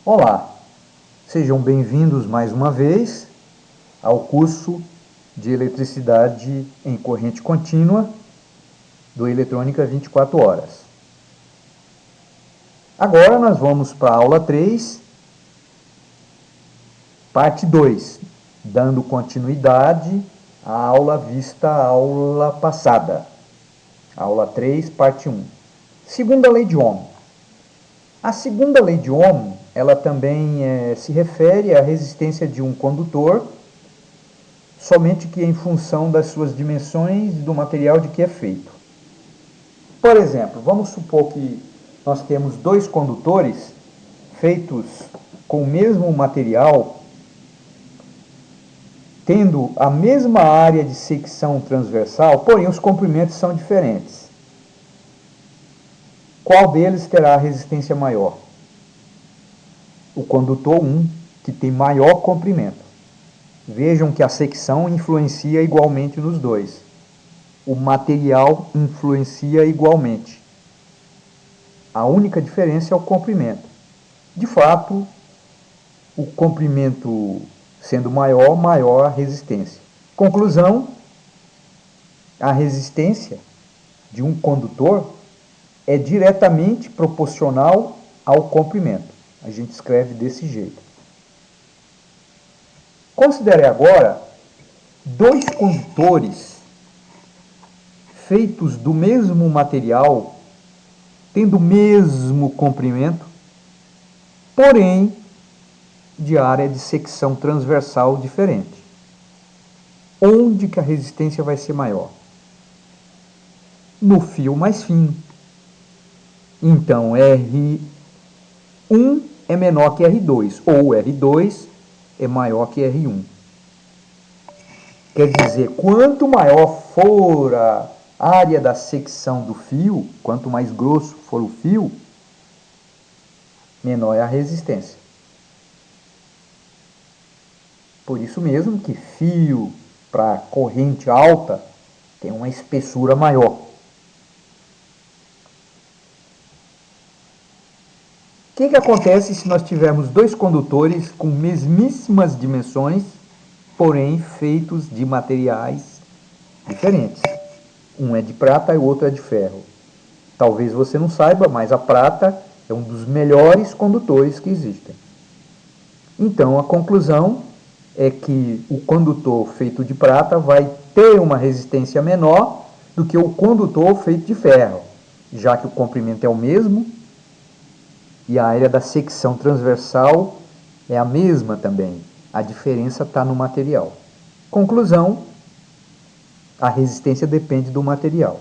Olá, sejam bem-vindos mais uma vez ao curso de Eletricidade em Corrente Contínua do Eletrônica 24 Horas. Agora nós vamos para a aula 3, parte 2, dando continuidade à aula vista à aula passada. Aula 3, parte 1. Segunda lei de Ohm. A segunda lei de Ohm, ela também se refere à resistência de um condutor, somente que em função das suas dimensões e do material de que é feito. Por exemplo, vamos supor que nós temos dois condutores feitos com o mesmo material, tendo a mesma área de secção transversal, porém os comprimentos são diferentes. Qual deles terá a resistência maior? O condutor 1, que tem maior comprimento. Vejam que a secção influencia igualmente nos dois. O material influencia igualmente. A única diferença é o comprimento. De fato, o comprimento sendo maior, maior a resistência. Conclusão: a resistência de um condutor é diretamente proporcional ao comprimento. A gente escreve desse jeito. Considere agora dois condutores feitos do mesmo material, tendo o mesmo comprimento, porém de área de secção transversal diferente. Onde que a resistência vai ser maior? No fio mais fino. Então, R1 é menor que R2, ou R2 é maior que R1. Quer dizer, quanto maior for a área da secção do fio, quanto mais grosso for o fio, menor é a resistência. Por isso mesmo que fio para corrente alta tem uma espessura maior. O que acontece se nós tivermos dois condutores com mesmíssimas dimensões, porém feitos de materiais diferentes? Um é de prata e o outro é de ferro. Talvez você não saiba, mas a prata é um dos melhores condutores que existem. Então, a conclusão é que o condutor feito de prata vai ter uma resistência menor do que o condutor feito de ferro, já que o comprimento é o mesmo e a área da secção transversal é a mesma também. A diferença está no material. Conclusão: a resistência depende do material.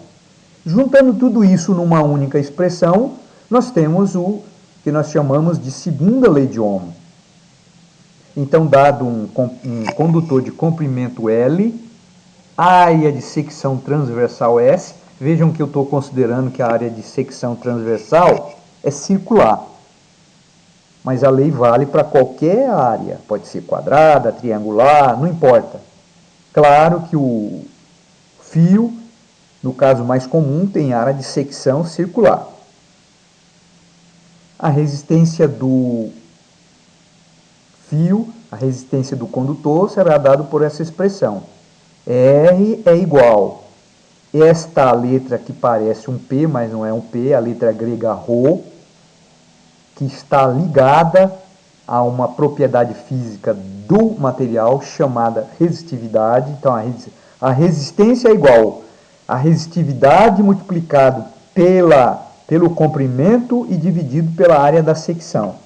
Juntando tudo isso numa única expressão, nós temos o que nós chamamos de segunda lei de Ohm. Então, dado um condutor de comprimento L, área de secção transversal S, vejam que eu estou considerando que a área de secção transversal é circular. Mas a lei vale para qualquer área, pode ser quadrada, triangular, não importa. Claro que o fio, no caso mais comum, tem área de secção circular. A resistência do fio, a resistência do condutor será dada por essa expressão. R é igual. Esta letra que parece um P, mas não é um P, a letra grega Rho, que está ligada a uma propriedade física do material chamada resistividade. Então, a resistência é igual a resistividade multiplicado pelo comprimento e dividido pela área da secção.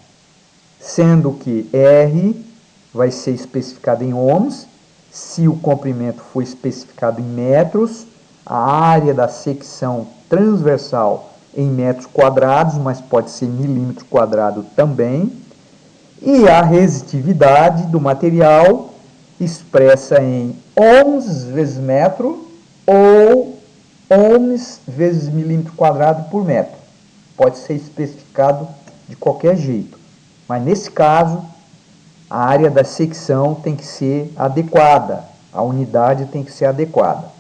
Sendo que R vai ser especificado em ohms, se o comprimento for especificado em metros, a área da secção transversal em metros quadrados, mas pode ser milímetro quadrado também, e a resistividade do material expressa em ohms vezes metro ou ohms vezes milímetro quadrado por metro. Pode ser especificado de qualquer jeito, mas nesse caso a área da secção tem que ser adequada, a unidade tem que ser adequada.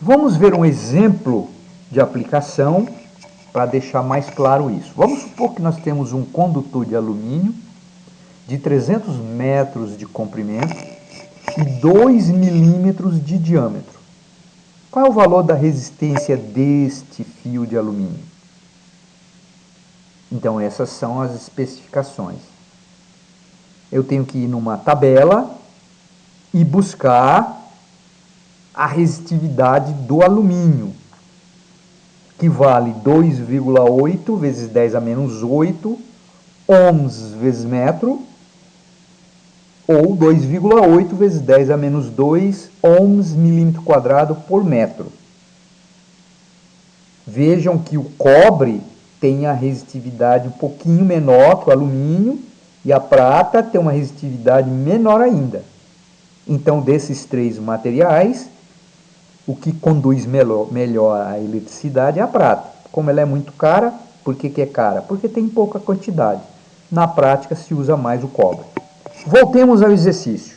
Vamos ver um exemplo de aplicação para deixar mais claro isso. Vamos supor que nós temos um condutor de alumínio de 300 metros de comprimento e 2 milímetros de diâmetro. Qual é o valor da resistência deste fio de alumínio? Então, essas são as especificações. Eu tenho que ir numa tabela e buscar a resistividade do alumínio, que vale 2,8 vezes 10 a menos 8 ohms vezes metro, ou 2,8 vezes 10 a menos 2 ohms milímetro quadrado por metro. Vejam que o cobre tem a resistividade um pouquinho menor que o alumínio, e a prata tem uma resistividade menor ainda. Então, desses três materiais, o que conduz melhor a eletricidade é a prata. Como ela é muito cara, por que é cara? Porque tem pouca quantidade. Na prática, se usa mais o cobre. Voltemos ao exercício.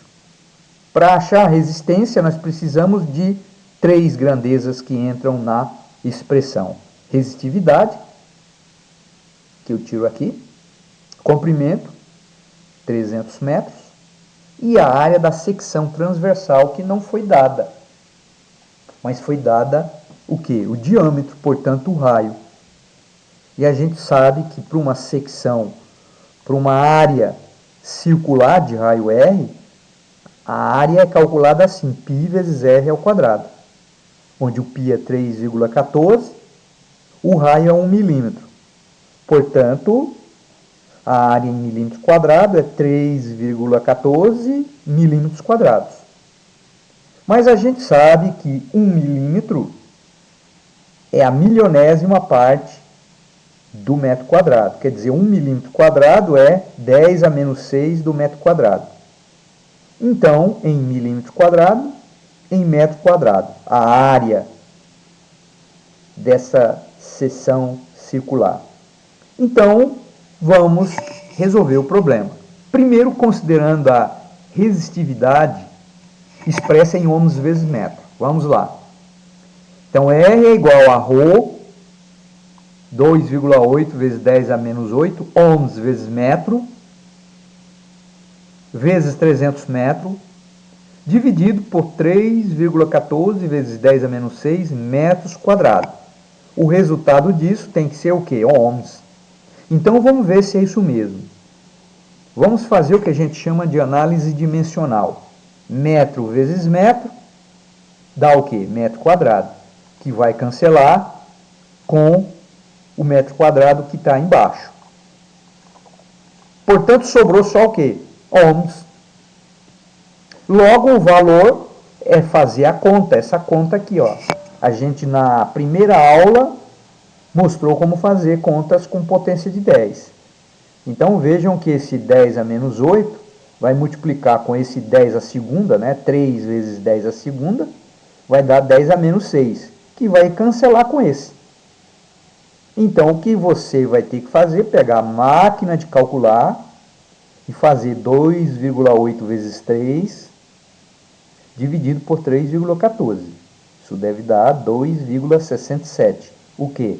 Para achar a resistência, nós precisamos de três grandezas que entram na expressão. Resistividade, que eu tiro aqui, comprimento, 300 metros, e a área da secção transversal, que não foi dada. Mas foi dada o quê? O diâmetro, portanto, o raio. E a gente sabe que para uma secção, para uma área circular de raio R, a área é calculada assim, π vezes R ao quadrado, onde o π é 3,14, o raio é 1 milímetro. Portanto, a área em milímetros quadrados é 3,14 milímetros quadrados. Mas a gente sabe que 1 milímetro é a milionésima parte do metro quadrado. Quer dizer, 1 milímetro quadrado é 10 a menos 6 do metro quadrado. Então, em milímetro quadrado, em metro quadrado, a área dessa seção circular. Então, vamos resolver o problema. Primeiro, considerando a resistividade expressa em ohms vezes metro. Vamos lá. Então, R é igual a ρ, 2,8 vezes 10 a menos 8, ohms vezes metro, vezes 300 metros, dividido por 3,14 vezes 10 a menos 6 metros quadrados. O resultado disso tem que ser o quê? Ohms. Então, vamos ver se é isso mesmo. Vamos fazer o que a gente chama de análise dimensional. Metro vezes metro dá o quê? Metro quadrado, que vai cancelar com o metro quadrado que está embaixo. Portanto, sobrou só o quê? Ohms. Logo, o valor é fazer a conta, essa conta aqui, ó. A gente, na primeira aula, mostrou como fazer contas com potência de 10. Então, vejam que esse 10 a menos 8 vai multiplicar com esse 10 a segunda, né? 3 vezes 10 a segunda, vai dar 10 a menos 6, que vai cancelar com esse. Então, o que você vai ter que fazer? Pegar a máquina de calcular e fazer 2,8 vezes 3 dividido por 3,14. Isso deve dar 2,67. O que?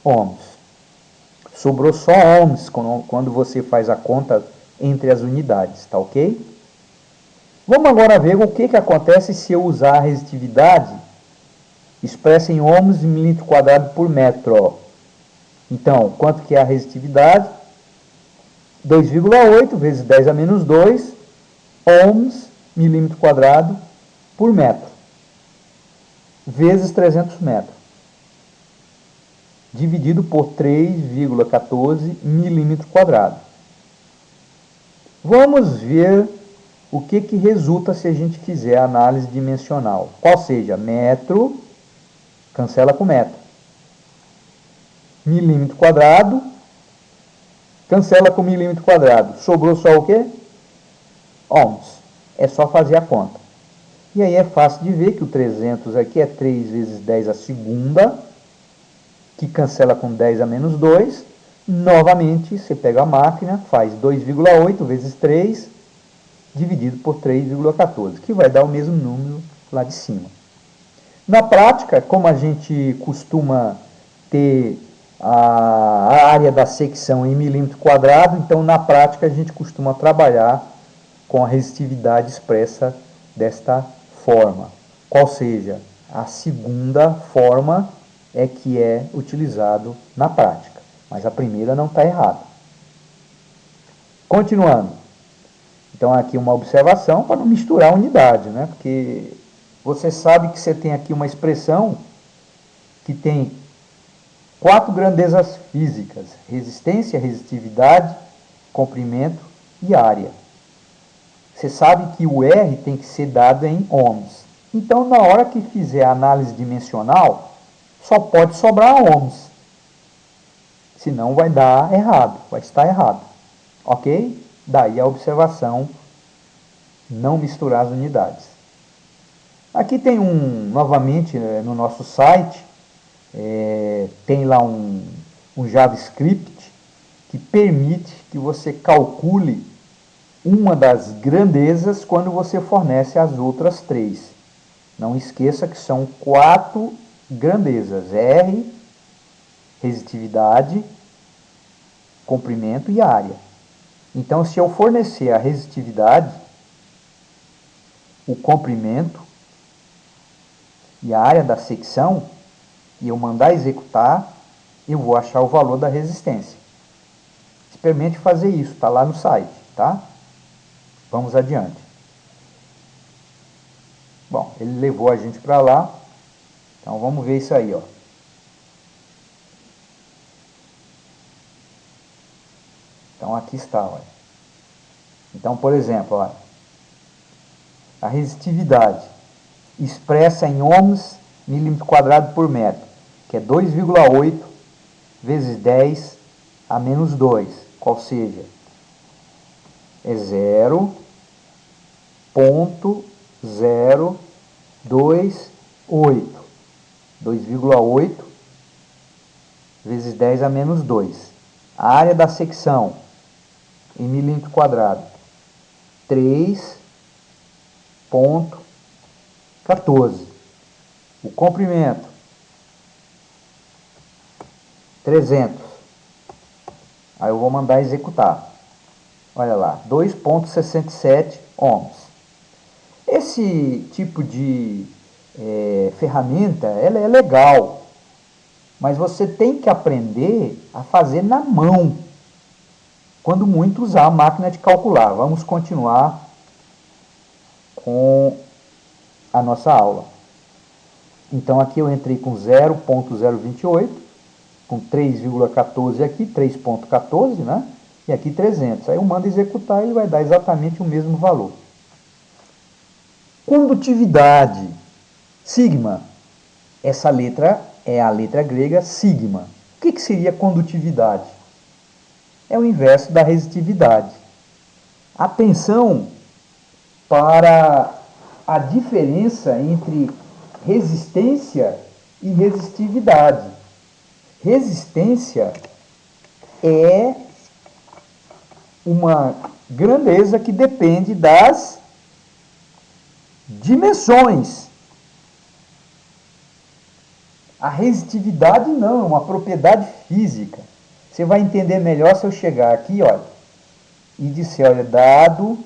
Ohms. Sobrou só ohms quando você faz a conta entre as unidades, tá ok? Vamos agora ver o que acontece se eu usar a resistividade expressa em ohms e milímetro quadrado por metro. Ó. Então, quanto que é a resistividade? 2,8 vezes 10 a menos 2 ohms milímetro quadrado por metro, vezes 300 metros, dividido por 3,14 milímetro quadrado. Vamos ver o que resulta se a gente fizer a análise dimensional. Qual seja, metro, cancela com metro. Milímetro quadrado, cancela com milímetro quadrado. Sobrou só o quê? Ohms. É só fazer a conta. E aí é fácil de ver que o 300 aqui é 3 vezes 10 a segunda, que cancela com 10 a menos 2. Novamente, você pega a máquina, faz 2,8 vezes 3, dividido por 3,14, que vai dar o mesmo número lá de cima. Na prática, como a gente costuma ter a área da secção em milímetro quadrado, então na prática a gente costuma trabalhar com a resistividade expressa desta forma. Qual seja, a segunda forma é que é utilizado na prática, mas a primeira não está errada. Continuando. Então aqui uma observação para não misturar a unidade, né? Porque você sabe que você tem aqui uma expressão que tem 4 grandezas físicas: resistência, resistividade, comprimento e área. Você sabe que o R tem que ser dado em ohms. Então, na hora que fizer a análise dimensional, só pode sobrar ohms. Senão vai dar errado, vai estar errado. Ok? Daí a observação, não misturar as unidades. Aqui tem novamente no nosso site, tem lá um JavaScript que permite que você calcule uma das grandezas quando você fornece as outras 3. Não esqueça que são 4 grandezas: R, resistitividade, comprimento e área. Então, se eu fornecer a resistitividade, o comprimento e a área da secção, e eu mandar executar, eu vou achar o valor da resistência. Experimente fazer isso, está lá no site, tá? Vamos adiante. Bom, ele levou a gente para lá, então vamos ver isso aí, ó. Então aqui está, olha. Então, por exemplo, olha, a resistitividade expressa em ohms, milímetro quadrado por metro, que é 2,8 vezes 10 a menos 2, qual seja, é 0,028. 2,8 vezes 10 a menos 2. A área da secção em milímetro quadrado, 3,14. O comprimento, 300. Aí eu vou mandar executar. Olha lá, 2,67 ohms. Esse tipo de ferramenta, ela é legal, mas você tem que aprender a fazer na mão, quando muito usar a máquina de calcular. Vamos continuar com a nossa aula. Então aqui eu entrei com 0,028, com 3,14 aqui, 3,14, né? E aqui 300. Aí eu mando executar e ele vai dar exatamente o mesmo valor. Condutividade, sigma. Essa letra é a letra grega sigma. O que seria condutividade? É o inverso da resistitividade. Atenção para a diferença entre resistência e resistividade. Resistência é uma grandeza que depende das dimensões. A resistitividade não, é uma propriedade física. Você vai entender melhor se eu chegar aqui, olha, e disser, olha, dado,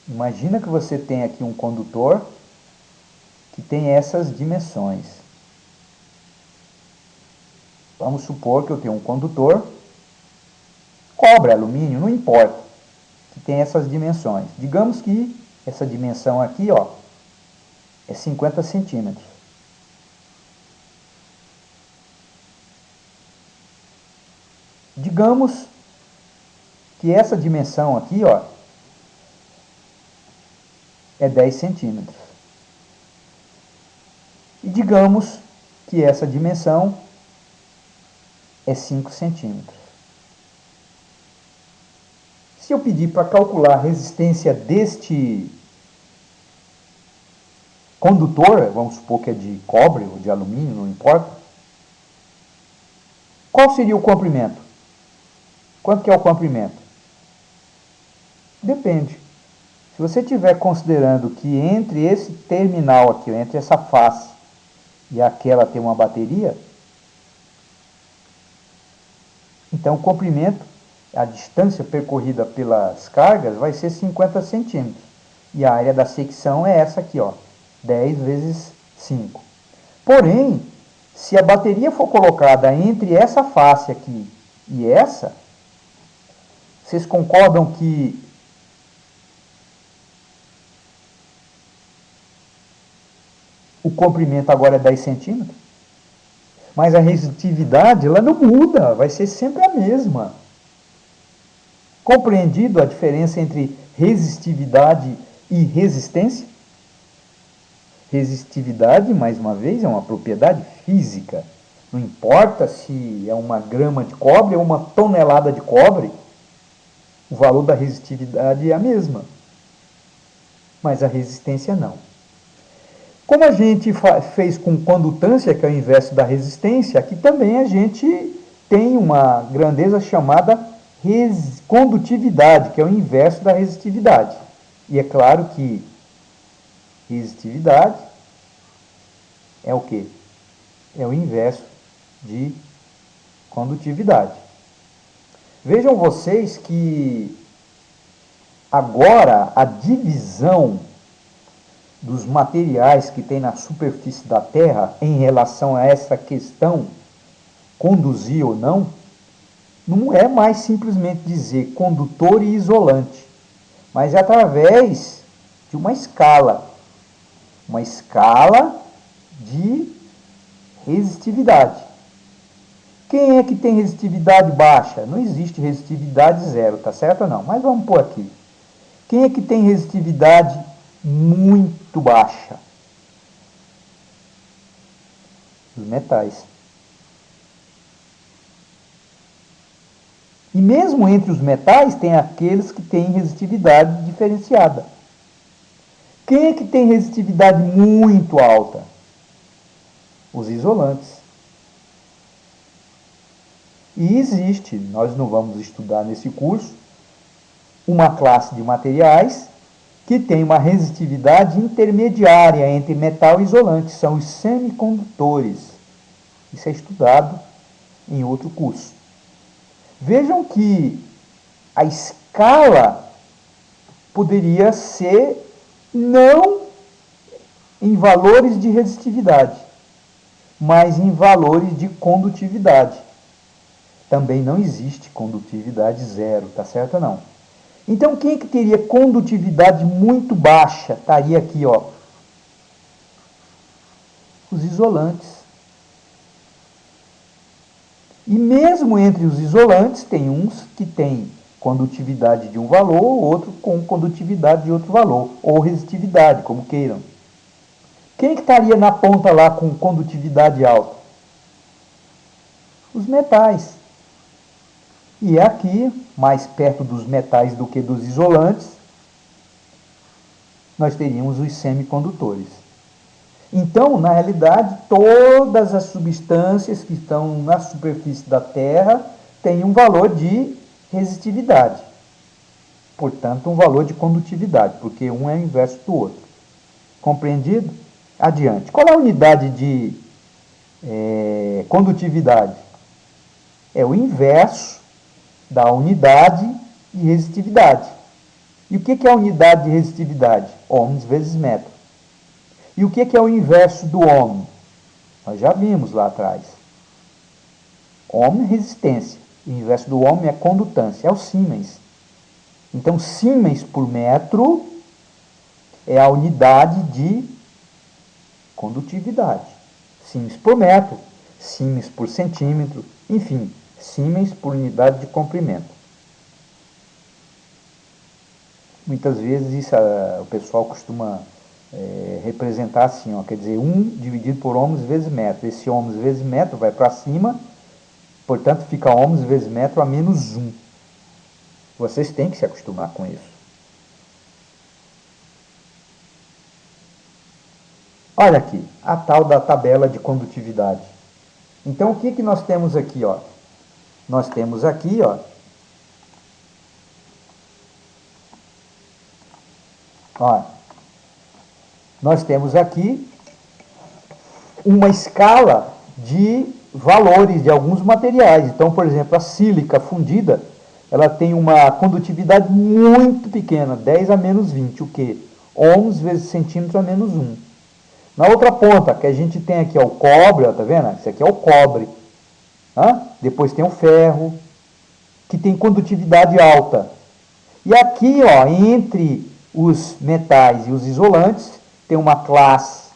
imagina que você tem aqui um condutor que tem essas dimensões. Vamos supor que eu tenho um condutor, cobre, alumínio, não importa, que tem essas dimensões. Digamos que essa dimensão aqui, ó, é 50 centímetros. Digamos que essa dimensão aqui, ó, é 10 centímetros. E digamos que essa dimensão é 5 centímetros. Se eu pedir para calcular a resistência deste condutor, vamos supor que é de cobre ou de alumínio, não importa, qual seria o comprimento? Quanto que é o comprimento? Depende. Se você estiver considerando que entre esse terminal aqui, entre essa face e aquela tem uma bateria, Então, o comprimento, a distância percorrida pelas cargas vai ser 50 centímetros. E a área da secção é essa aqui, ó, 10 vezes 5. Porém, se a bateria for colocada entre essa face aqui e essa, vocês concordam que o comprimento agora é 10 centímetros? Mas a resistividade, ela não muda, vai ser sempre a mesma. Compreendido a diferença entre resistividade e resistência? Resistividade, mais uma vez, é uma propriedade física. Não importa se é 1 grama de cobre ou 1 tonelada de cobre, o valor da resistividade é a mesma. Mas a resistência não. Como a gente fez com condutância, que é o inverso da resistência, aqui também a gente tem uma grandeza chamada condutividade, que é o inverso da resistividade. E é claro que resistividade é o quê? É o inverso de condutividade. Vejam vocês que agora a divisão dos materiais que tem na superfície da Terra em relação a essa questão, conduzir ou não, não é mais simplesmente dizer condutor e isolante, mas é através de uma escala de resistividade. Quem é que tem resistividade baixa? Não existe resistividade zero, tá certo ou não? Mas vamos pôr aqui. Quem é que tem resistividade muito baixa? Os metais. E mesmo entre os metais tem aqueles que têm resistividade diferenciada. Quem é que tem resistividade muito alta? Os isolantes. E existe, nós não vamos estudar nesse curso, uma classe de materiais que tem uma resistividade intermediária entre metal e isolante, são os semicondutores. Isso é estudado em outro curso. Vejam que a escala poderia ser não em valores de resistividade, mas em valores de condutividade. Também não existe condutividade zero, tá certo ou não? Então, quem é que teria condutividade muito baixa? Estaria aqui, ó. Os isolantes. E mesmo entre os isolantes, tem uns que têm condutividade de um valor, outro com condutividade de outro valor, ou resistividade, como queiram. Quem que estaria na ponta lá com condutividade alta? Os metais. E aqui, mais perto dos metais do que dos isolantes, nós teríamos os semicondutores. Então, na realidade, todas as substâncias que estão na superfície da Terra têm um valor de resistividade. Portanto, um valor de condutividade, porque um é o inverso do outro. Compreendido? Adiante. Qual é a unidade de condutividade? É o inverso da unidade de resistividade. E o que é a unidade de resistividade? Ohms vezes metro. E o que é o inverso do ohm? Nós já vimos lá atrás. Ohm é resistência. O inverso do ohm é condutância, é o Siemens. Então, Siemens por metro é a unidade de condutividade. Siemens por metro, Siemens por centímetro, enfim, Siemens por unidade de comprimento. Muitas vezes isso, o pessoal costuma representar assim, ó, quer dizer, 1 dividido por ohms vezes metro. Esse ohms vezes metro vai para cima, portanto fica ohms vezes metro a menos 1. Vocês têm que se acostumar com isso. Olha aqui, a tal da tabela de condutividade. Então, o que nós temos aqui? Ó? Nós temos aqui, ó, nós temos aqui uma escala de valores de alguns materiais. Então, por exemplo, a sílica fundida, ela tem uma condutividade muito pequena, 10 a menos 20, o quê? Ohms vezes centímetro a menos 1. Na outra ponta, que a gente tem aqui, ó, o cobre, ó, tá vendo? Esse aqui é o cobre. Depois tem o ferro, que tem condutividade alta. E aqui, ó, entre os metais e os isolantes, tem uma classe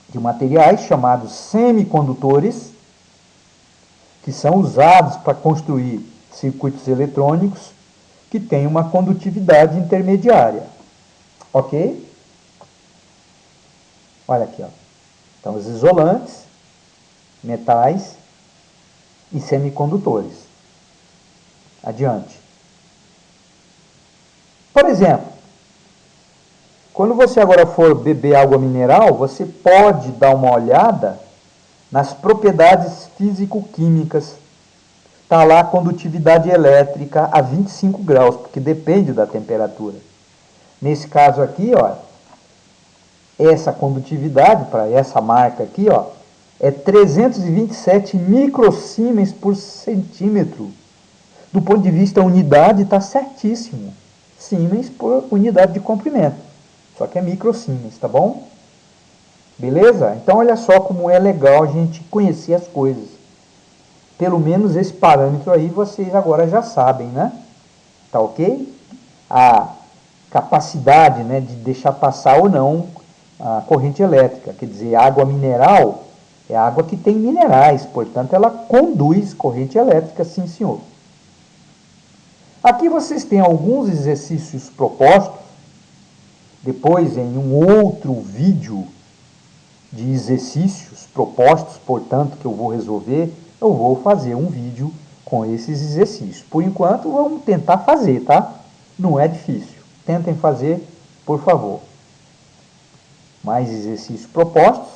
de materiais chamados semicondutores, que são usados para construir circuitos eletrônicos, que tem uma condutividade intermediária. Ok? Olha aqui, ó. Então, os isolantes, metais e semicondutores. Adiante. Por exemplo, quando você agora for beber água mineral, você pode dar uma olhada nas propriedades físico-químicas. Está lá a condutividade elétrica a 25 graus, porque depende da temperatura. Nesse caso aqui, ó, essa condutividade, para essa marca aqui, ó, é 327 microsiemens por centímetro. Do ponto de vista unidade, está certíssimo. Siemens por unidade de comprimento. Só que é microsiemens, tá bom? Beleza? Então, olha só como é legal a gente conhecer as coisas. Pelo menos esse parâmetro aí vocês agora já sabem, né? Tá ok? A capacidade, né, de deixar passar ou não a corrente elétrica. Quer dizer, água mineral é água que tem minerais, portanto, ela conduz corrente elétrica, sim, senhor. Aqui vocês têm alguns exercícios propostos. Depois, em um outro vídeo de exercícios propostos, portanto, que eu vou resolver, eu vou fazer um vídeo com esses exercícios. Por enquanto, vamos tentar fazer, tá? Não é difícil. Tentem fazer, por favor. Mais exercícios propostos.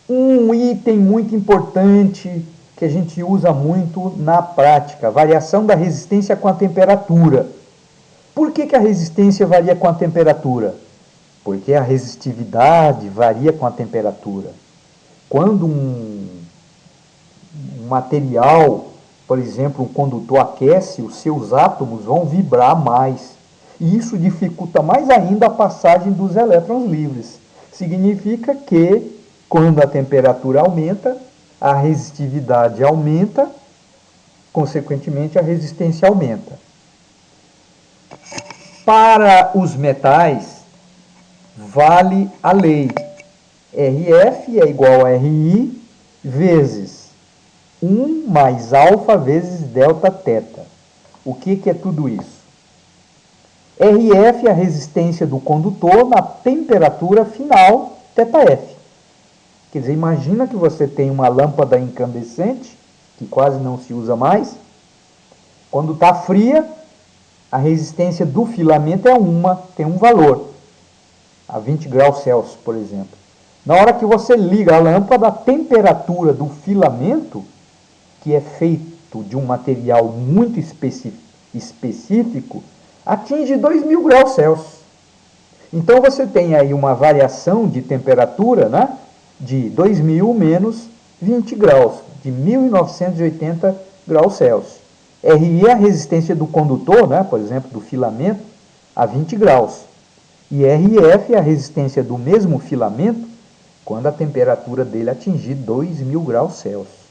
Um item muito importante que a gente usa muito na prática, variação da resistência com a temperatura. Por que a resistência varia com a temperatura? Porque a resistividade varia com a temperatura. Quando um material, por exemplo, um condutor aquece, os seus átomos vão vibrar mais. E isso dificulta mais ainda a passagem dos elétrons livres. Significa que, quando a temperatura aumenta, a resistividade aumenta, consequentemente a resistência aumenta. Para os metais, vale a lei. RF é igual a RI vezes 1 mais alfa vezes delta teta. O que é tudo isso? RF é a resistência do condutor na temperatura final θF. Quer dizer, imagina que você tem uma lâmpada incandescente, que quase não se usa mais. Quando está fria, a resistência do filamento tem um valor, a 20 graus Celsius, por exemplo. Na hora que você liga a lâmpada, a temperatura do filamento, que é feito de um material muito específico, atinge 2000 graus Celsius. Então você tem aí uma variação de temperatura, né, de 2000 menos 20 graus, de 1980 graus Celsius. RI é a resistência do condutor, né, por exemplo, do filamento, a 20 graus. E RF é a resistência do mesmo filamento quando a temperatura dele atingir 2000 graus Celsius.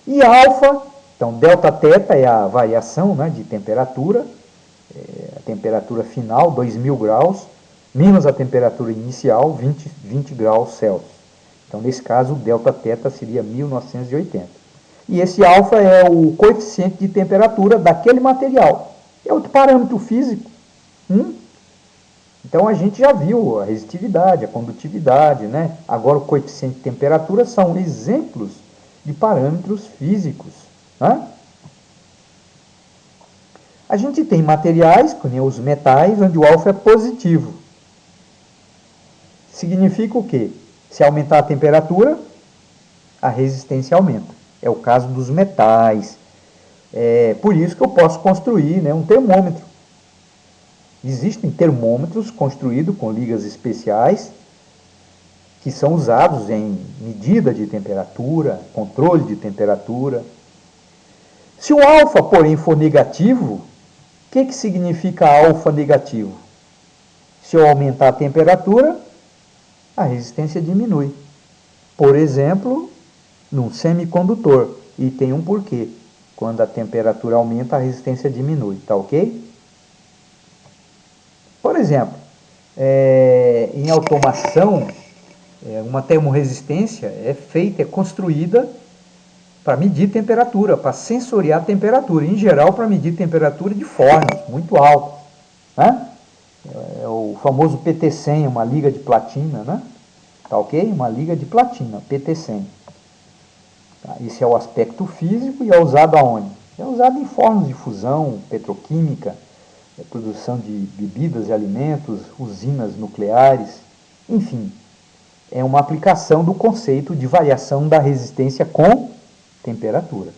E alfa, então delta teta é a variação, né, de temperatura, a temperatura final, 2000 graus, menos a temperatura inicial, 20 graus Celsius. Então, nesse caso, o delta teta seria 1980. E esse alfa é o coeficiente de temperatura daquele material. É outro parâmetro físico. Então, a gente já viu a resistividade, a condutividade, né? Agora, o coeficiente de temperatura são exemplos de parâmetros físicos, né? A gente tem materiais, como os metais, onde o alfa é positivo. Significa o quê? Se aumentar a temperatura, a resistência aumenta. É o caso dos metais. É por isso que eu posso construir, né, um termômetro. Existem termômetros construídos com ligas especiais que são usados em medida de temperatura, controle de temperatura. Se o alfa, porém, for negativo, o que significa alfa negativo? Se eu aumentar a temperatura, a resistência diminui. Por exemplo, num semicondutor, e tem um porquê. Quando a temperatura aumenta, a resistência diminui, tá ok? Por exemplo, em automação, uma termorresistência é construída para medir temperatura, para sensoriar temperatura, em geral para medir temperatura de fornos muito altos, né? É o famoso PT100, uma liga de platina, né? Tá ok? Uma liga de platina, PT100. Tá? Esse é o aspecto físico e é usado aonde? É usado em fornos de fusão, petroquímica, produção de bebidas e alimentos, usinas nucleares, enfim. É uma aplicação do conceito de variação da resistência com temperatura.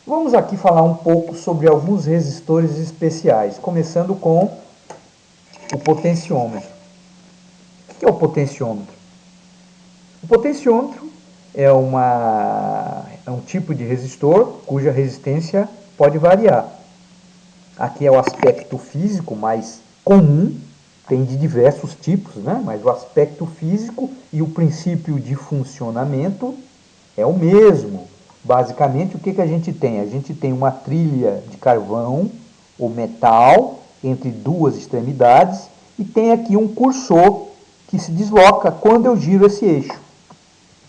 Vamos aqui falar um pouco sobre alguns resistores especiais, começando com o potenciômetro. O que é o potenciômetro? O potenciômetro é um tipo de resistor cuja resistência pode variar. Aqui é o aspecto físico mais comum, tem de diversos tipos, né? Mas o aspecto físico e o princípio de funcionamento é o mesmo. Basicamente, o que a gente tem? A gente tem uma trilha de carvão ou metal entre duas extremidades e tem aqui um cursor que se desloca quando eu giro esse eixo.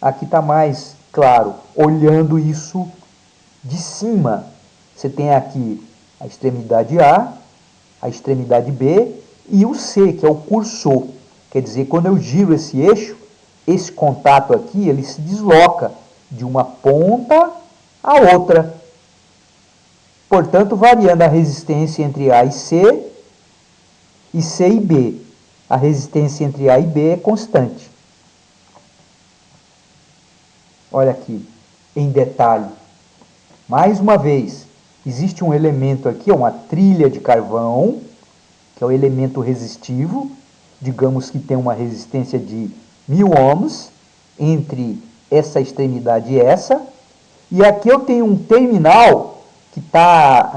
Aqui está mais claro, olhando isso de cima. Você tem aqui a extremidade A, a extremidade B e o C, que é o cursor. Quer dizer, quando eu giro esse eixo, esse contato aqui, ele se desloca de uma ponta a outra. Portanto, variando a resistência entre A e C e B. A resistência entre A e B é constante. Olha aqui, em detalhe. Mais uma vez, existe um elemento aqui, uma trilha de carvão, que é o elemento resistivo. Digamos que tem uma resistência de 1000 ohms entre essa extremidade e essa. E aqui eu tenho um terminal que está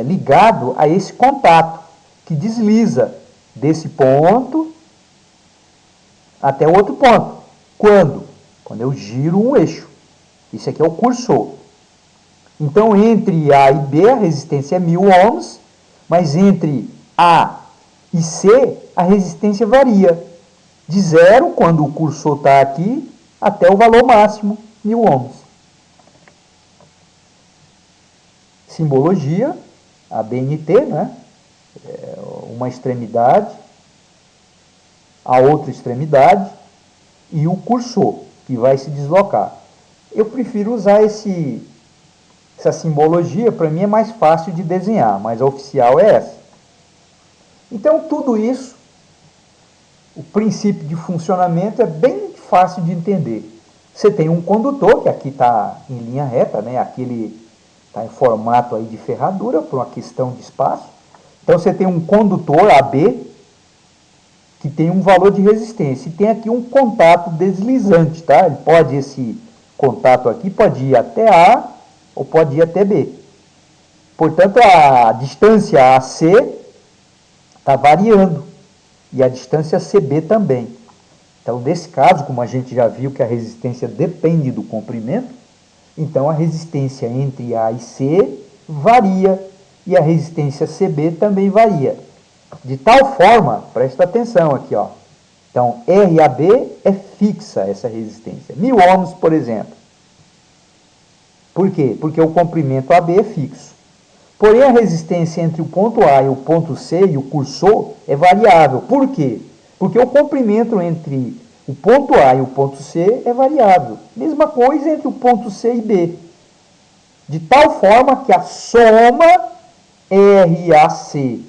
ligado a esse contato, que desliza desse ponto até o outro ponto. Quando? Quando eu giro um eixo. Isso aqui é o cursor. Então, entre A e B, a resistência é 1000 ohms, mas entre A e C, a resistência varia. De 0, quando o cursor está aqui, até o valor máximo, 1000 ohms. Simbologia, a BNT, né? Uma extremidade, a outra extremidade e o cursor, que vai se deslocar. Eu prefiro usar essa simbologia, para mim é mais fácil de desenhar, mas a oficial é essa. Então, tudo isso, o princípio de funcionamento é bem fácil de entender. Você tem um condutor, que aqui está em linha reta, né? Aqui ele está em formato aí de ferradura, por uma questão de espaço. Então, você tem um condutor AB, que tem um valor de resistência. E tem aqui um contato deslizante, tá? Esse contato aqui pode ir até A ou pode ir até B. Portanto, a distância AC está variando. E a distância CB também. Então, nesse caso, como a gente já viu que a resistência depende do comprimento, então a resistência entre A e C varia. E a resistência CB também varia. De tal forma, presta atenção aqui, ó. Então, RAB é fixa essa resistência. 1000 ohms, por exemplo. Por quê? Porque o comprimento AB é fixo. Porém, a resistência entre o ponto A e o ponto C e o cursor é variável. Por quê? Porque o comprimento entre o ponto A e o ponto C é variável. Mesma coisa entre o ponto C e B. De tal forma que a soma RAC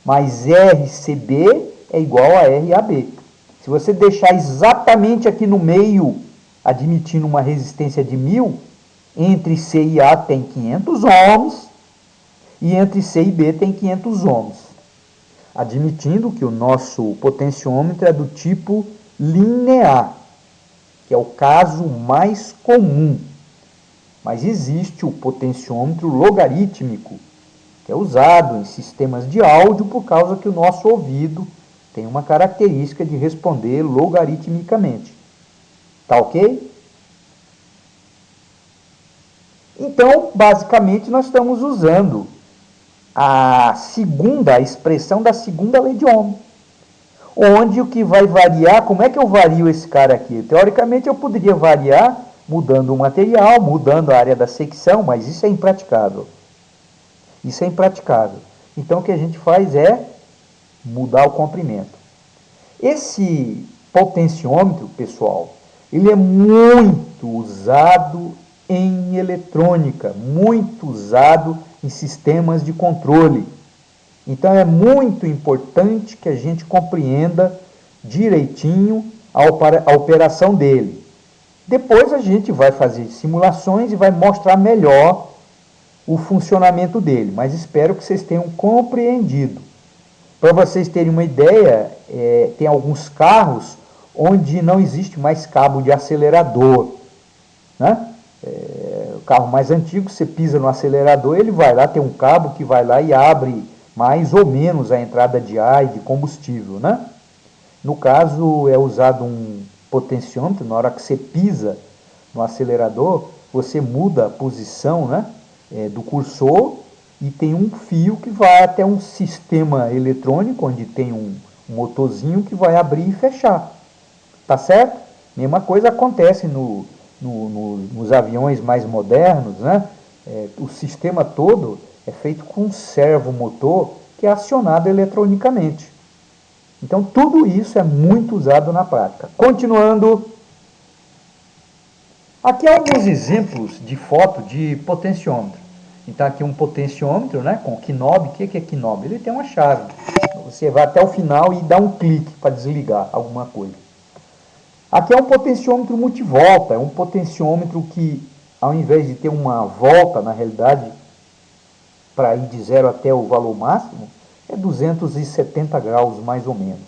mais RCB é igual a RAB. Se você deixar exatamente aqui no meio, admitindo uma resistência de 1000, entre C e A tem 500 ohms, e entre C e B tem 500 ohms. admitindo que o nosso potenciômetro é do tipo linear, que é o caso mais comum. Mas existe o potenciômetro logarítmico, que é usado em sistemas de áudio por causa que o nosso ouvido tem uma característica de responder logaritmicamente. Tá ok? Então, basicamente, nós estamos usando a expressão da segunda lei de Ohm, onde o que vai variar, como é que eu vario esse cara aqui? Teoricamente, eu poderia variar mudando o material, mudando a área da secção, mas isso é impraticável. Isso é impraticável. Então, o que a gente faz é mudar o comprimento. Esse potenciômetro, pessoal, ele é muito usado em eletrônica, muito usado em sistemas de controle. Então é muito importante que a gente compreenda direitinho a operação dele. Depois a gente vai fazer simulações e vai mostrar melhor o funcionamento dele, mas espero que vocês tenham compreendido. Para vocês terem uma ideia, tem alguns carros onde não existe mais cabo de acelerador, né? O carro mais antigo, você pisa no acelerador, ele vai lá, tem um cabo que vai lá e abre mais ou menos a entrada de ar e de combustível, né? No caso, é usado um potenciômetro, na hora que você pisa no acelerador, você muda a posição, né, do cursor e tem um fio que vai até um sistema eletrônico, onde tem um motorzinho que vai abrir e fechar. Tá certo? Mesma coisa acontece nos aviões mais modernos, né? O sistema todo é feito com um servomotor que é acionado eletronicamente. Então, tudo isso é muito usado na prática. Continuando, aqui alguns exemplos de foto de potenciômetro. Então, aqui um potenciômetro, né, com knob. O que é knob? Ele tem uma chave. Você vai até o final e dá um clique para desligar alguma coisa. Aqui é um potenciômetro multivolta. É um potenciômetro que, ao invés de ter uma volta, na realidade, para ir de 0 até o valor máximo, é 270 graus, mais ou menos.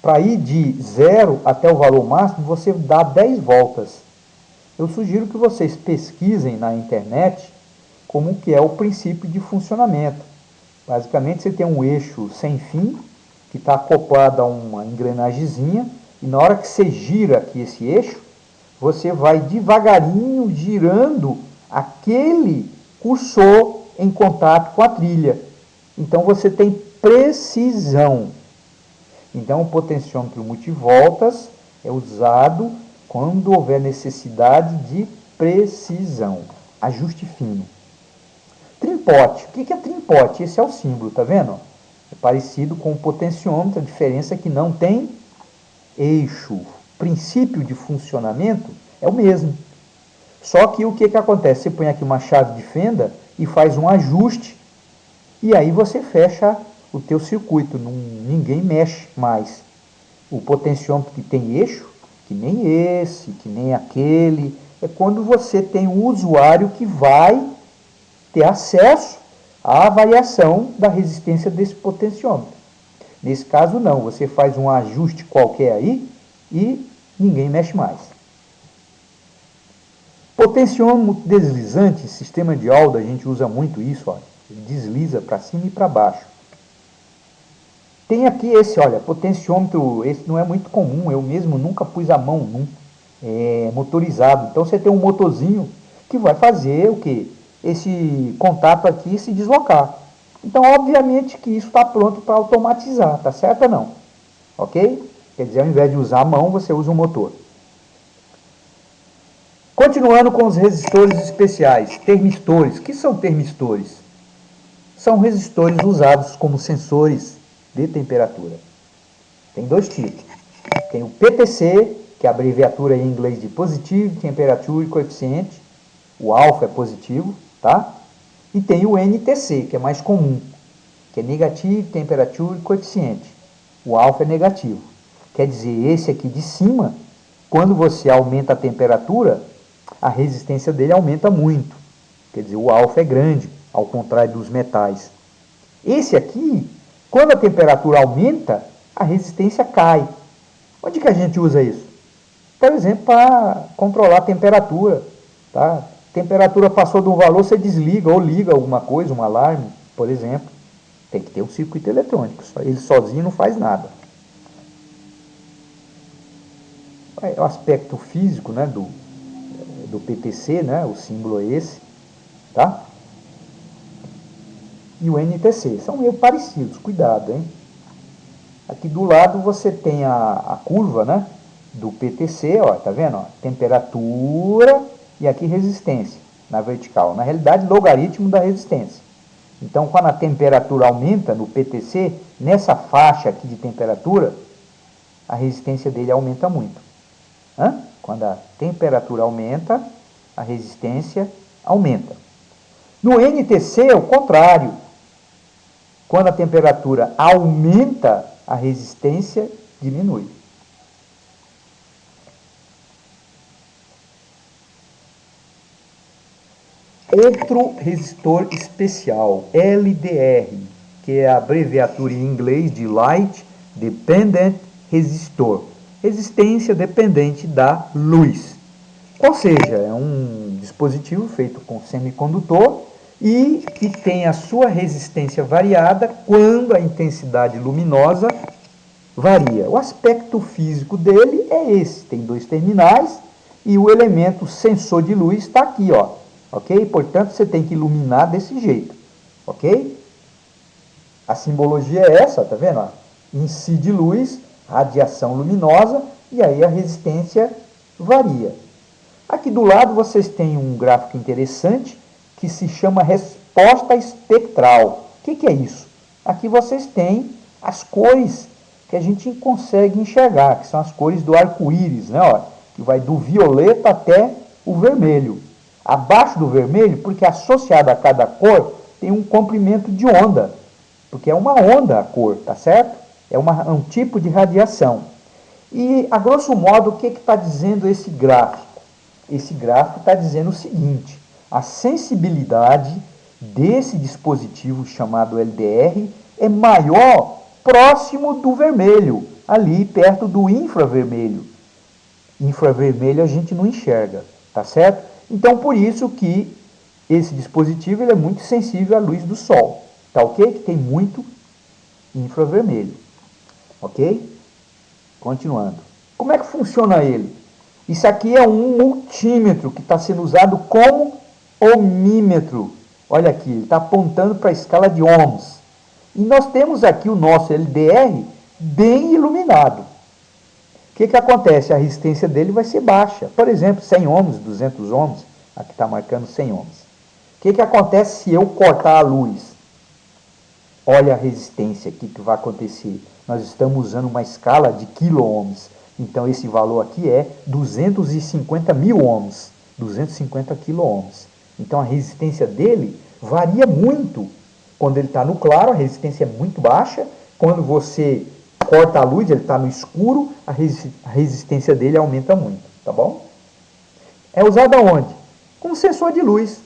Para ir de 0 até o valor máximo, você dá 10 voltas. Eu sugiro que vocês pesquisem na internet como que é o princípio de funcionamento. Basicamente, você tem um eixo sem fim, que está acoplado a uma engrenagemzinha, e na hora que você gira aqui esse eixo, você vai devagarinho girando aquele cursor em contato com a trilha. Então, você tem precisão. Então, o potenciômetro multivoltas é usado quando houver necessidade de precisão. Ajuste fino. Trimpote. O que é trimpote? Esse é o símbolo, tá vendo? É parecido com o potenciômetro, a diferença é que não tem eixo. O princípio de funcionamento é o mesmo. Só que o que acontece? Você põe aqui uma chave de fenda e faz um ajuste, e aí você fecha o teu circuito, ninguém mexe mais. O potenciômetro que tem eixo, que nem esse, que nem aquele, é quando você tem um usuário que vai ter acesso à variação da resistência desse potenciômetro. Nesse caso não, você faz um ajuste qualquer aí e ninguém mexe mais. Potenciômetro deslizante, sistema de Aldo, a gente usa muito isso, ó. Ele desliza para cima e para baixo. Tem aqui esse, olha, potenciômetro, esse não é muito comum, eu mesmo nunca pus a mão num, motorizado. Então você tem um motorzinho que vai fazer o quê? Esse contato aqui se deslocar. Então, obviamente que isso está pronto para automatizar, tá certo ou não? Ok? Quer dizer, ao invés de usar a mão, você usa um motor. Continuando com os resistores especiais, termistores. O que são termistores? São resistores usados como sensores de temperatura. Tem dois tipos. Tem o PTC, que é a abreviatura em inglês de Positive Temperature Coefficient. O alfa é positivo, tá? E tem o NTC, que é mais comum, que é Negative Temperature Coefficient. O alfa é negativo. Quer dizer, esse aqui de cima, quando você aumenta a temperatura, a resistência dele aumenta muito. Quer dizer, o alfa é grande, ao contrário dos metais. Esse aqui Quando a temperatura aumenta, a resistência cai. Onde que a gente usa isso? Por exemplo, para controlar a temperatura. Tá? Temperatura passou de um valor, você desliga ou liga alguma coisa, um alarme, por exemplo. Tem que ter um circuito eletrônico. Ele sozinho não faz nada. É o aspecto físico, né, do PTC, né, o símbolo é esse. Tá? E o NTC. São meio parecidos, cuidado, hein? Aqui do lado você tem a curva, né, do PTC, ó, tá vendo? Ó, temperatura e aqui resistência na vertical. Na realidade, logaritmo da resistência. Então, quando a temperatura aumenta no PTC, nessa faixa aqui de temperatura, a resistência dele aumenta muito. Quando a temperatura aumenta, a resistência aumenta. No NTC é o contrário. Quando a temperatura aumenta, a resistência diminui. Outro resistor especial, LDR, que é a abreviatura em inglês de Light Dependent Resistor, resistência dependente da luz. Ou seja, é um dispositivo feito com semicondutor e que tem a sua resistência variada quando a intensidade luminosa varia. O aspecto físico dele é esse, tem dois terminais e o elemento sensor de luz está aqui, ó, ok? Portanto, você tem que iluminar desse jeito, ok? A simbologia é essa, tá vendo? Incide luz, radiação luminosa e aí a resistência varia. Aqui do lado vocês têm um gráfico interessante que se chama resposta espectral. O que é isso? Aqui vocês têm as cores que a gente consegue enxergar, que são as cores do arco-íris, né? Ó, que vai do violeta até o vermelho. Abaixo do vermelho, porque associado a cada cor tem um comprimento de onda, porque é uma onda a cor, tá certo? É um tipo de radiação. E, a grosso modo, o que está dizendo esse gráfico? Esse gráfico está dizendo o seguinte: a sensibilidade desse dispositivo chamado LDR é maior próximo do vermelho, ali perto do infravermelho. Infravermelho a gente não enxerga, tá certo? Então, por isso que esse dispositivo ele é muito sensível à luz do sol, tá ok? Que tem muito infravermelho, ok? Continuando. Como é que funciona ele? Isso aqui é um multímetro que está sendo usado como ohmímetro. Olha aqui, ele está apontando para a escala de ohms. E nós temos aqui o nosso LDR bem iluminado. O que acontece? A resistência dele vai ser baixa. Por exemplo, 100 ohms, 200 ohms. Aqui está marcando 100 ohms. O que acontece se eu cortar a luz? Olha a resistência aqui que vai acontecer. Nós estamos usando uma escala de quilo-ohms. Então, esse valor aqui é 250 mil ohms, 250 quilo-ohms. Então, a resistência dele varia muito. Quando ele está no claro, a resistência é muito baixa. Quando você corta a luz, ele está no escuro, a resistência dele aumenta muito, tá bom? É usado aonde? Como sensor de luz.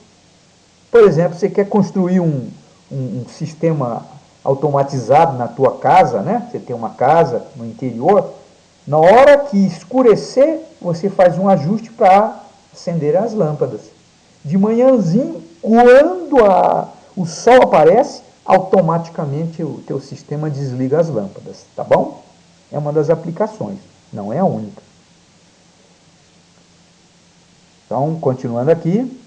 Por exemplo, você quer construir um sistema automatizado na tua casa, né? Você tem uma casa no interior. Na hora que escurecer, você faz um ajuste para acender as lâmpadas. De manhãzinho, quando o sol aparece, automaticamente o teu sistema desliga as lâmpadas, tá bom? É uma das aplicações, não é a única. Então, continuando aqui.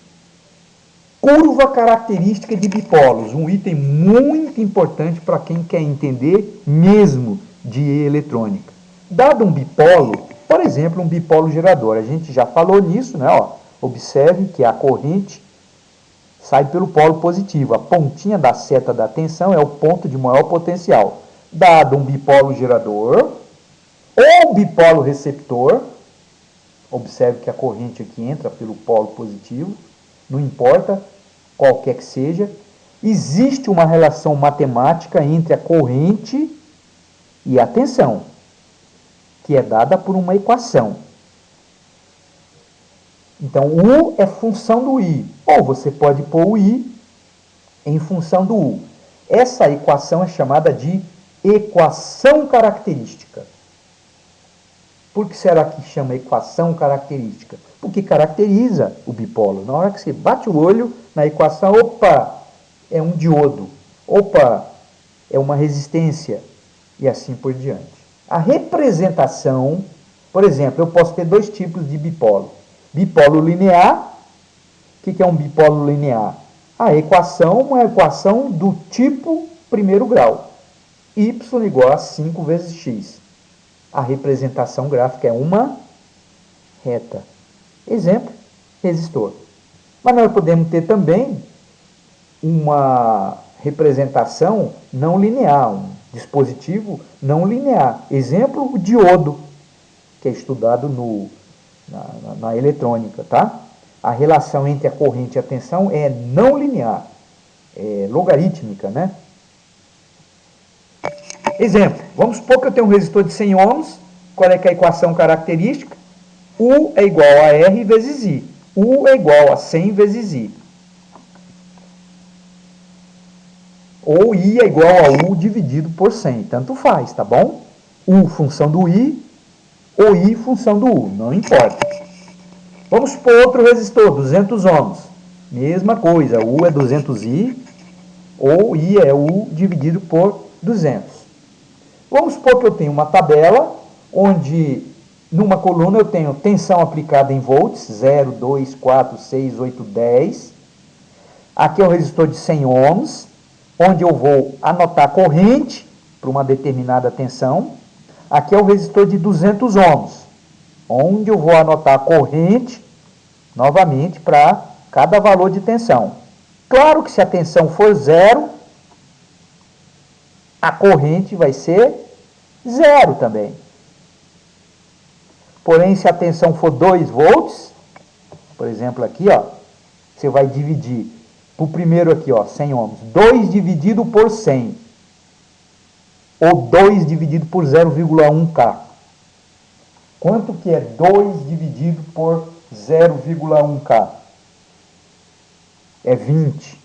Curva característica de dipolos, um item muito importante para quem quer entender mesmo de eletrônica. Dado um bipolo, por exemplo, um bipolo gerador, a gente já falou nisso, né? Ó, observe que a corrente sai pelo polo positivo, a pontinha da seta da tensão é o ponto de maior potencial. Dado um bipolo gerador ou bipolo receptor, observe que a corrente aqui entra pelo polo positivo, não importa qualquer que seja, existe uma relação matemática entre a corrente e a tensão, que é dada por uma equação. Então, U é função do I, ou você pode pôr o I em função do U. Essa equação é chamada de equação característica. Por que será que chama equação característica? Porque caracteriza o bipolo. Na hora que você bate o olho na equação, opa, é um diodo. Opa, é uma resistência. E assim por diante. A representação, por exemplo, eu posso ter dois tipos de bipolo. Bipolo linear. O que é um bipolo linear? A equação, uma equação do tipo primeiro grau. Y igual a 5 vezes x. A representação gráfica é uma reta. Exemplo, resistor. Mas nós podemos ter também uma representação não linear, um dispositivo não linear. Exemplo, o diodo, que é estudado na eletrônica, tá? A relação entre a corrente e a tensão é não linear, é logarítmica, né? Exemplo, vamos supor que eu tenho um resistor de 100 ohms, qual é que é a equação característica? U é igual a R vezes I. U é igual a 100 vezes I. Ou I é igual a U dividido por 100, tanto faz, tá bom? U função do I, ou I função do U, não importa. Vamos supor outro resistor, 200 ohms. Mesma coisa, U é 200I, ou I é U dividido por 200. Vamos supor que eu tenho uma tabela, onde numa coluna eu tenho tensão aplicada em volts, 0, 2, 4, 6, 8, 10. Aqui é o resistor de 100 ohms, onde eu vou anotar a corrente para uma determinada tensão. Aqui é o resistor de 200 ohms, onde eu vou anotar a corrente, novamente, para cada valor de tensão. Claro que se a tensão for 0, a corrente vai ser 0 também. Porém, se a tensão for 2 volts, por exemplo aqui, ó, você vai dividir, para o primeiro aqui, ó, 100 ohms, 2 dividido por 100, ou 2 dividido por 0,1K. Quanto que é 2 dividido por 0,1K? É 20.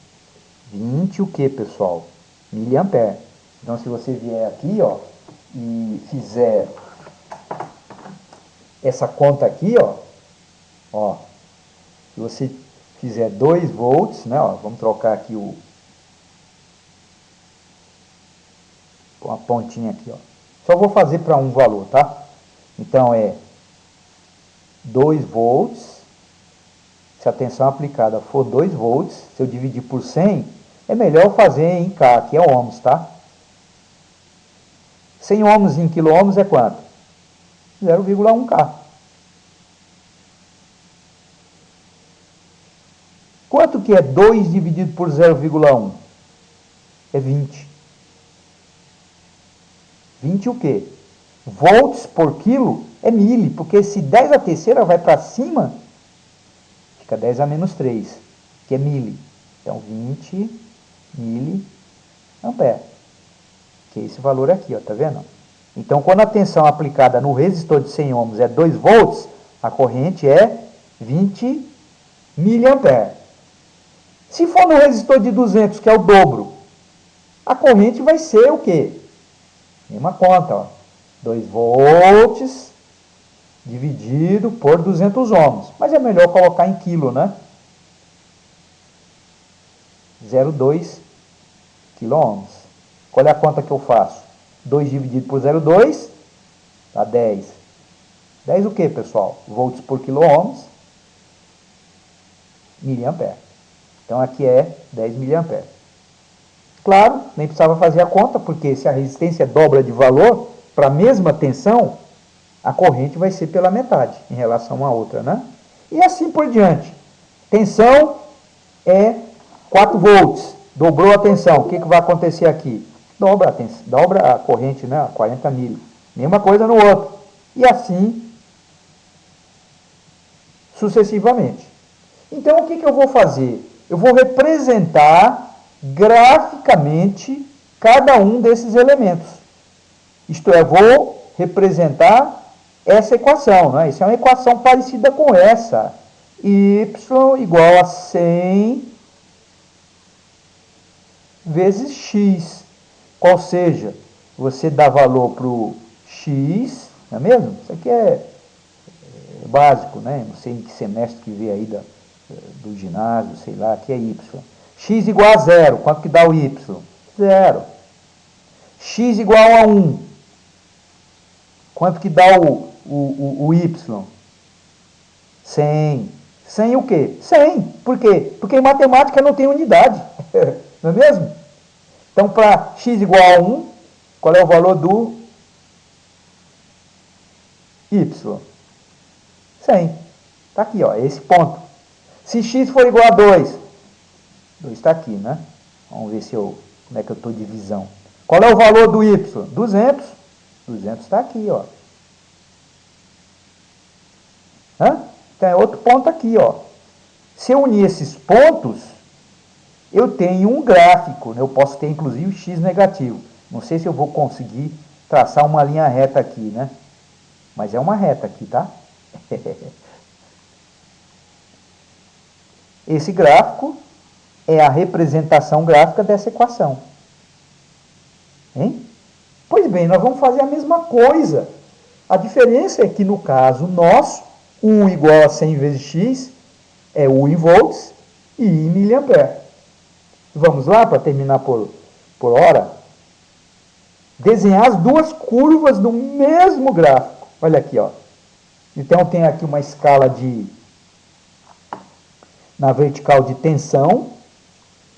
20 o que, pessoal? Miliampere. Então, se você vier aqui, ó, e fizer essa conta aqui, ó, se você fizer 2 volts, né, ó, vamos trocar aqui uma pontinha aqui, ó. Só vou fazer para um valor, tá? Então, é 2 volts, se a tensão aplicada for 2 volts, se eu dividir por 100, é melhor fazer em K, que é ohms, tá? 100 ohms em quiloohms é quanto? 0,1K. Quanto que é 2 dividido por 0,1? É 20. 20 o quê? Volts por quilo é mili, porque se 10 a terceira vai para cima, fica 10 a menos 3, que é mili. Então, 20 miliampere, que é esse valor aqui, ó, tá vendo? Então, quando a tensão aplicada no resistor de 100 ohms é 2 volts, a corrente é 20 miliampere. Se for no resistor de 200, que é o dobro, a corrente vai ser o quê? Mesma conta, ó. 2 volts dividido por 200 ohms. Mas é melhor colocar em quilo, né? 0,2 quiloohms. Qual é a conta que eu faço? 2 dividido por 0,2 dá 10. 10 o que, pessoal? Volts por quiloohms, miliampere. Então, aqui é 10 miliampere. Claro, nem precisava fazer a conta, porque se a resistência dobra de valor para a mesma tensão, a corrente vai ser pela metade em relação à outra, né? E assim por diante. Tensão é 4 volts. Dobrou a tensão. O que vai acontecer aqui? Dobra a corrente, né? 40 mil. Mesma coisa no outro. E assim sucessivamente. Então, o que eu vou fazer? Eu vou representar graficamente cada um desses elementos. Isto é, vou representar essa equação, né? Isso é uma equação parecida com essa. Y igual a 100 vezes x. Qual seja, você dá valor para o x, não é mesmo? Isso aqui é básico, né? Não sei em que semestre que vê aí do ginásio, sei lá, aqui é y. X igual a 0, quanto que dá o y? 0. X igual a 1, quanto que dá o y? 100. 100 o quê? 100. Por quê? Porque em matemática não tem unidade. Não é mesmo? Então, para x igual a 1, qual é o valor do y? 100. Está aqui, ó, esse ponto. Se x for igual a 2, 2 está aqui, né? Vamos ver como é que eu estou de visão. Qual é o valor do y? 200. 200 está aqui, ó. Então é outro ponto aqui, ó. Se eu unir esses pontos, eu tenho um gráfico, né? Eu posso ter inclusive x negativo. Não sei se eu vou conseguir traçar uma linha reta aqui, né? Mas é uma reta aqui, tá? Esse gráfico é a representação gráfica dessa equação. Hein? Pois bem, nós vamos fazer a mesma coisa. A diferença é que no caso nosso, U igual a 100 vezes x é U em volts e I em miliampere. Vamos lá para terminar por hora? Desenhar as duas curvas do mesmo gráfico. Olha aqui, ó. Então tem aqui uma escala na vertical de tensão.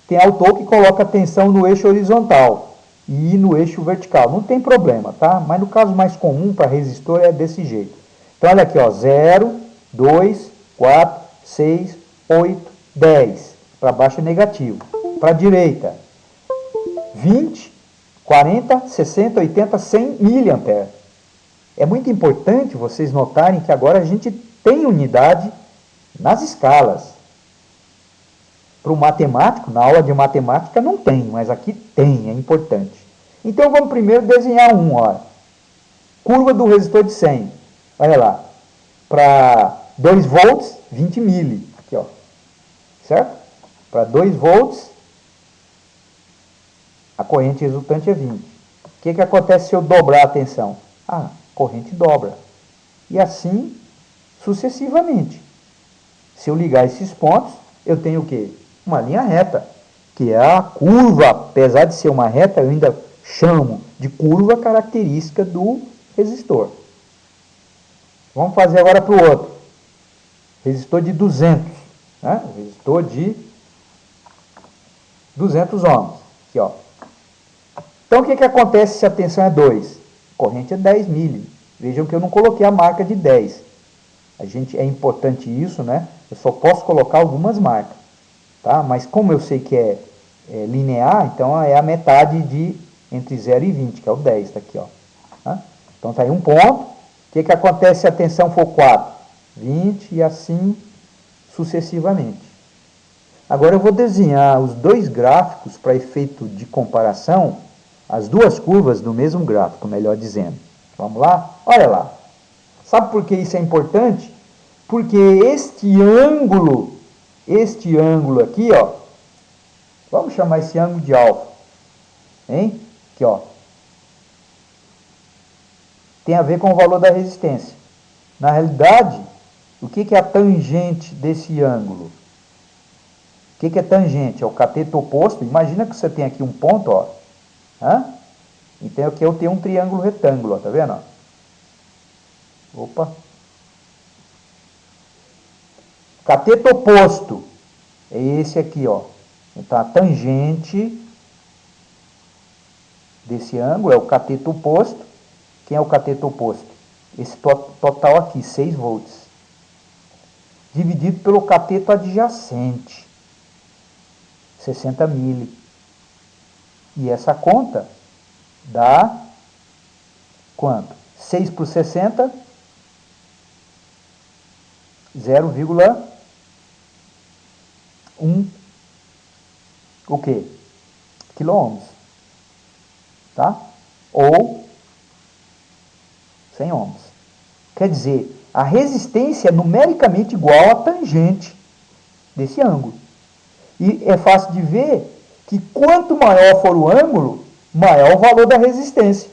Tem autor que coloca a tensão no eixo horizontal e no eixo vertical. Não tem problema, tá? Mas no caso mais comum para resistor é desse jeito. Então olha aqui, ó, 0, 2, 4, 6, 8, 10. Para baixo é negativo. Para a direita, 20, 40, 60, 80, 100 miliampere. É muito importante vocês notarem que agora a gente tem unidade nas escalas. Para o matemático, na aula de matemática não tem, mas aqui tem, é importante. Então vamos primeiro desenhar ó. Curva do resistor de 100. Olha lá. Para 2 volts, 20 mili. Aqui, ó. Certo? Para 2 volts, a corrente resultante é 20. O que acontece se eu dobrar a tensão? A corrente dobra. E assim sucessivamente. Se eu ligar esses pontos, eu tenho o quê? Uma linha reta, que é a curva, apesar de ser uma reta, eu ainda chamo de curva característica do resistor. Vamos fazer agora para o outro. Resistor de 200. Né? Resistor de 200 ohms. Aqui, ó. Então, o que acontece se a tensão é 2? Corrente é 10 mili. Vejam que eu não coloquei a marca de 10. É importante isso, né? Eu só posso colocar algumas marcas. Tá? Mas como eu sei que é linear, então é a metade entre 0 e 20, que é o 10, tá aqui, ó. Tá? Então está aí um ponto. O que acontece se a tensão for 4? 20 e assim sucessivamente. Agora eu vou desenhar os dois gráficos para efeito de comparação, as duas curvas do mesmo gráfico, melhor dizendo. Vamos lá? Olha lá. Sabe por que isso é importante? Porque este ângulo aqui, ó, vamos chamar esse ângulo de alfa, hein? Aqui, ó, tem a ver com o valor da resistência. Na realidade, o que é a tangente desse ângulo? O que é tangente? É o cateto oposto. Imagina que você tem aqui um ponto, ó. Então aqui eu tenho um triângulo retângulo, ó, tá vendo? Opa. Cateto oposto é esse aqui, ó. Então a tangente desse ângulo é o cateto oposto. Quem é o cateto oposto? Esse total aqui, 6 volts. Dividido pelo cateto adjacente, 60 mili. E essa conta dá quanto? 6 por 60, 0,1 o quê? Quilômetros. Tá? Ou 100 ohms. Quer dizer, a resistência é numericamente igual à tangente desse ângulo. E é fácil de ver que quanto maior for o ângulo, maior o valor da resistência.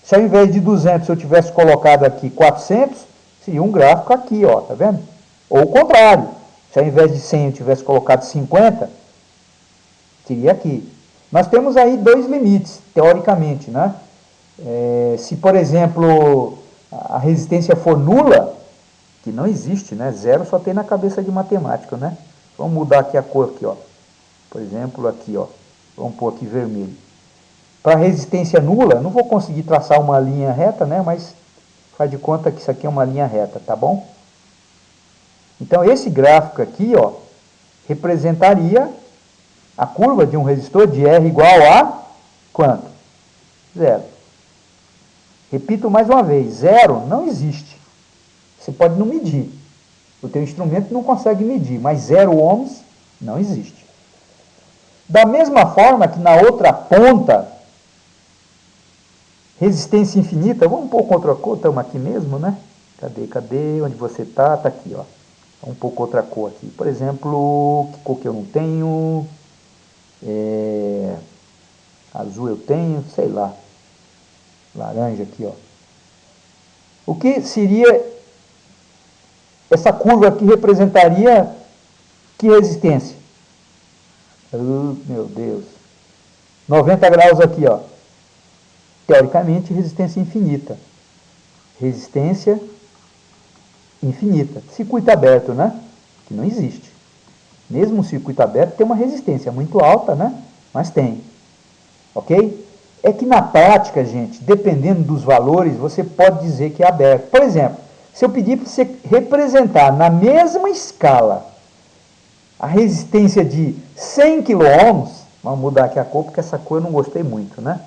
Se ao invés de 200 eu tivesse colocado aqui 400, seria um gráfico aqui, ó, tá vendo? Ou o contrário, se ao invés de 100 eu tivesse colocado 50, seria aqui. Nós temos aí dois limites, teoricamente, né? Se, por exemplo, a resistência for nula, que não existe, né? Zero só tem na cabeça de matemática, né? Vamos mudar aqui a cor aqui, ó. Por exemplo, aqui, ó. Vamos pôr aqui vermelho. Para resistência nula, não vou conseguir traçar uma linha reta, né? Mas faz de conta que isso aqui é uma linha reta, tá bom? Então, esse gráfico aqui, ó, representaria a curva de um resistor de R igual a quanto? Zero. Repito mais uma vez, zero não existe. Você pode não medir. O teu instrumento não consegue medir, mas 0 ohms não existe. Da mesma forma que na outra ponta, resistência infinita, vamos pôr com outra cor, estamos aqui mesmo, né? Cadê? Onde você está? Está aqui, ó. Vamos pôr com outra cor aqui. Por exemplo, que cor que eu não tenho? Azul eu tenho, sei lá. Laranja aqui, ó. O que seria essa curva aqui representaria que resistência? Meu Deus. 90 graus aqui, ó. Teoricamente, resistência infinita. Resistência infinita. Circuito aberto, né? Que não existe. Mesmo um circuito aberto tem uma resistência muito alta, né? Mas tem. Ok? É que na prática, gente, dependendo dos valores, você pode dizer que é aberto. Por exemplo, se eu pedir para você representar na mesma escala a resistência de 100 kΩ, vamos mudar aqui a cor, porque essa cor eu não gostei muito, né?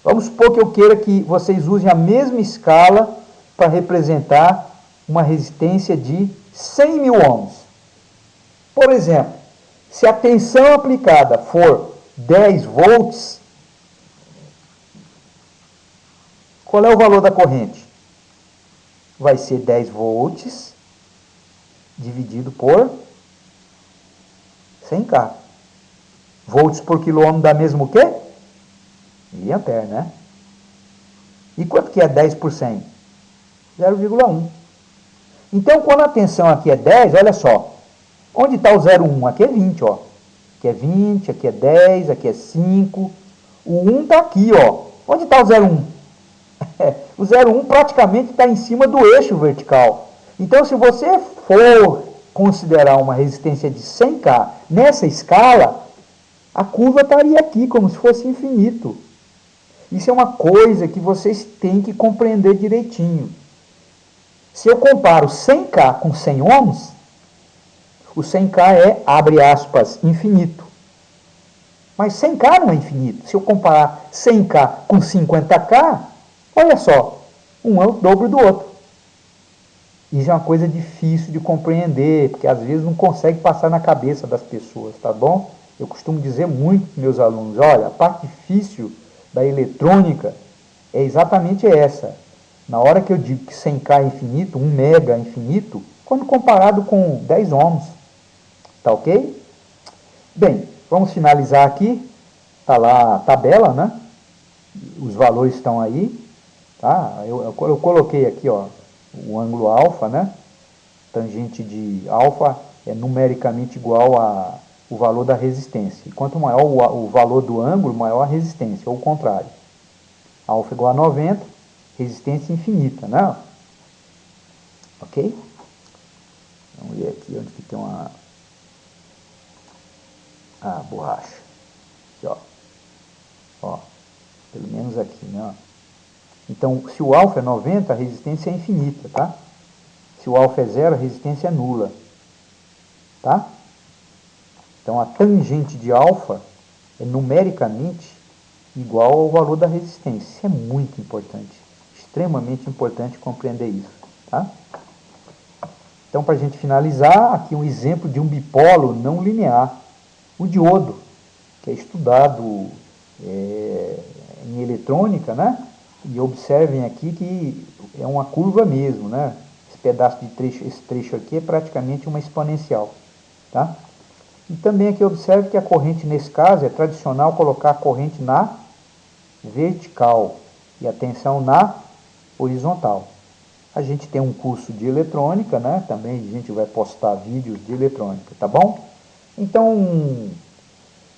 Vamos supor que eu queira que vocês usem a mesma escala para representar uma resistência de 100 mil ohms. Por exemplo, se a tensão aplicada for 10 volts, qual é o valor da corrente? Vai ser 10 volts dividido por 100K. Volts por quilômetro dá mesmo o quê? Miliampere, né? E quanto que é 10 por 100? 0,1. Então, quando a tensão aqui é 10, olha só. Onde está o 0,1? Aqui é 20, ó. Aqui é 20, aqui é 10, aqui é 5. O 1 está aqui, ó. Onde está o 0,1? O 0,1 praticamente está em cima do eixo vertical. Então, se você for considerar uma resistência de 100K nessa escala, a curva estaria aqui, como se fosse infinito. Isso é uma coisa que vocês têm que compreender direitinho. Se eu comparo 100K com 100 ohms, o 100K é, abre aspas, infinito. Mas 100K não é infinito. Se eu comparar 100K com 50K, olha só, um é o dobro do outro. Isso é uma coisa difícil de compreender, porque às vezes não consegue passar na cabeça das pessoas, tá bom? Eu costumo dizer muito para meus alunos, olha, a parte difícil da eletrônica é exatamente essa. Na hora que eu digo que 100K é infinito, 1 mega é infinito, quando comparado com 10 ohms, tá ok? Bem, vamos finalizar aqui, tá lá a tabela, né? Os valores estão aí, tá? Eu coloquei aqui, ó, o ângulo alfa, né? Tangente de alfa é numericamente igual ao valor da resistência. E quanto maior o valor do ângulo, maior a resistência, ou o contrário. Alfa igual a 90, resistência infinita, né? Ok? Vamos ver aqui onde que tem uma borracha. Aqui, ó. Ó, pelo menos aqui, né? Então, se o alfa é 90, a resistência é infinita, tá? Se o alfa é 0, a resistência é nula. Tá? Então, a tangente de alfa é numericamente igual ao valor da resistência. Isso é muito importante. Extremamente importante compreender isso. Tá? Então, para a gente finalizar, aqui um exemplo de um bipolo não linear. O diodo, que é estudado em eletrônica, né? E observem aqui que é uma curva mesmo, né? Esse trecho aqui é praticamente uma exponencial, tá? E também aqui observe que a corrente, nesse caso, é tradicional colocar a corrente na vertical e a tensão na horizontal. A gente tem um curso de eletrônica, né? Também a gente vai postar vídeos de eletrônica, tá bom? Então,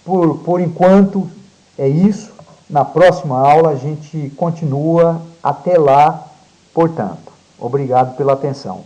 por enquanto, é isso. Na próxima aula a gente continua. Até lá, portanto. Obrigado pela atenção.